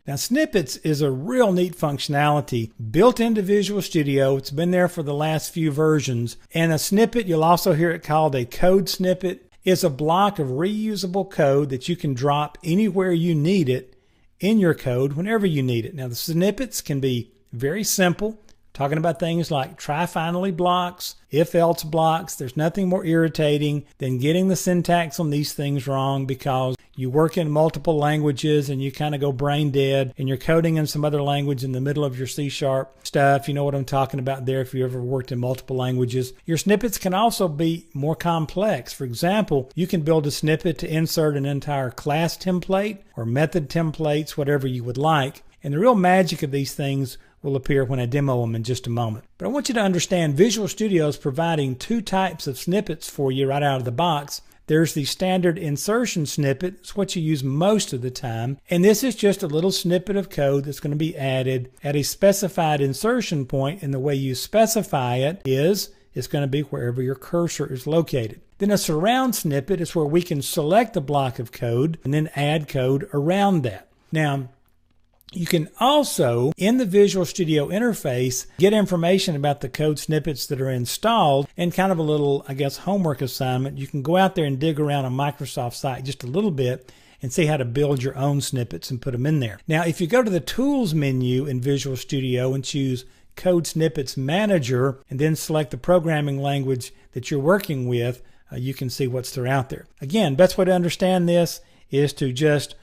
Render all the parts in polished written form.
Now, Snippets is a real neat functionality built into Visual Studio. It's been there for the last few versions. And a snippet, you'll also hear it called a code snippet, is a block of reusable code that you can drop anywhere you need it in your code whenever you need it. Now, the snippets can be very simple, talking about things like try-finally blocks, if-else blocks. There's nothing more irritating than getting the syntax on these things wrong because you work in multiple languages and you kind of go brain dead and you're coding in some other language in the middle of your C# stuff. You know what I'm talking about there if you ever worked in multiple languages. Your snippets can also be more complex. For example, you can build a snippet to insert an entire class template or method templates, whatever you would like. And the real magic of these things will appear when I demo them in just a moment. But I want you to understand Visual Studio is providing two types of snippets for you right out of the box. There's the standard insertion snippet. It's what you use most of the time. And this is just a little snippet of code that's going to be added at a specified insertion point. And the way you specify it is it's going to be wherever your cursor is located. Then a surround snippet is where we can select a block of code and then add code around that. Now, you can also, in the Visual Studio interface, get information about the code snippets that are installed and kind of a little, I guess, homework assignment. You can go out there and dig around a Microsoft site just a little bit and see how to build your own snippets and put them in there. Now, if you go to the Tools menu in Visual Studio and choose Code Snippets Manager and then select the programming language that you're working with, you can see what's throughout there. Again, best way to understand this is to just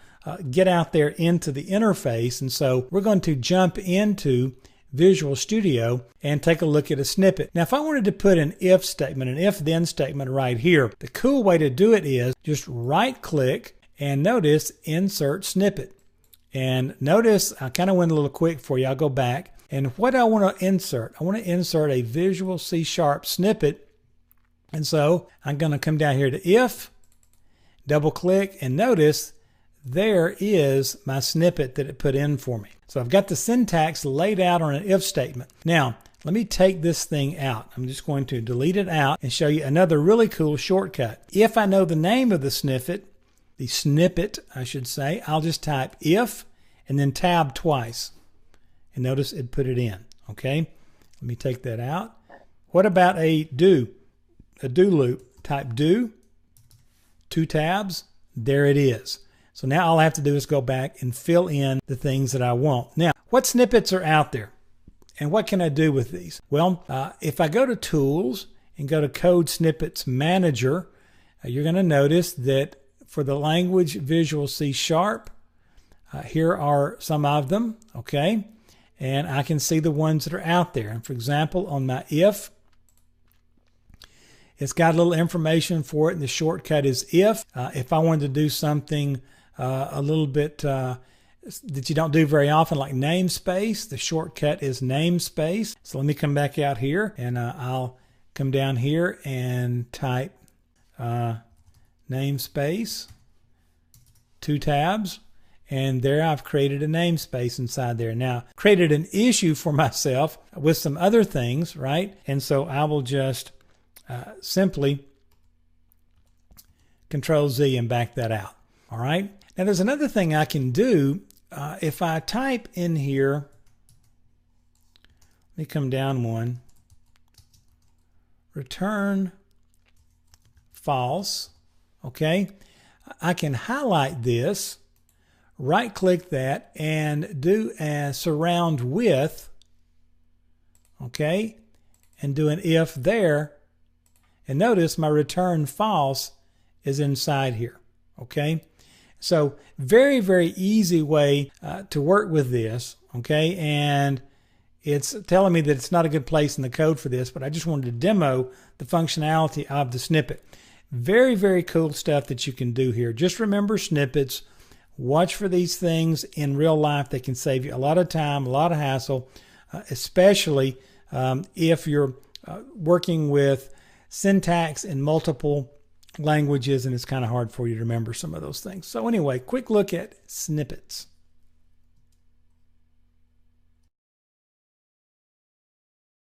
get out there into the interface. And so we're going to jump into Visual Studio and take a look at a snippet. Now, if I wanted to put an if statement, an if-then statement right here, the cool way to do it is just right-click and notice Insert Snippet. And notice, I kind of went a little quick for you. I'll go back. And what I want to insert, I want to insert a Visual C# snippet. And so I'm going to come down here to if, double-click, and notice there is my snippet that it put in for me. So I've got the syntax laid out on an if statement. Now, let me take this thing out. I'm just going to delete it out and show you another really cool shortcut. If I know the name of the snippet I should say, I'll just type if and then tab twice. And notice it put it in. Okay? Let me take that out. What about a do loop? Type do, 2 tabs, there it is. So now all I have to do is go back and fill in the things that I want. Now, what snippets are out there? And what can I do with these? Well, if I go to Tools and go to Code Snippets Manager, you're going to notice that for the language Visual C#, here are some of them, okay? And I can see the ones that are out there. And for example, on my if, it's got a little information for it, and the shortcut is if. If I wanted to do something a little bit that you don't do very often, like namespace, the shortcut is namespace. So let me come back out here, and I'll come down here and type namespace, 2 tabs, and there I've created a namespace inside there. Now, created an issue for myself with some other things, right? And so I will just simply Control Z and back that out. All right. Now there's another thing I can do. If I type in here, let me come down one, return false. Okay. I can highlight this, right click that, and do a surround with. Okay. And do an if there. And notice my return false is inside here. Okay. So very, very easy way to work with this. Okay. And it's telling me that it's not a good place in the code for this, but I just wanted to demo the functionality of the snippet. Very, very cool stuff that you can do here. Just remember snippets. Watch for these things in real life. They can save you a lot of time, a lot of hassle, especially if you're working with syntax in multiple languages and it's kind of hard for you to remember some of those things. So anyway, quick look at snippets.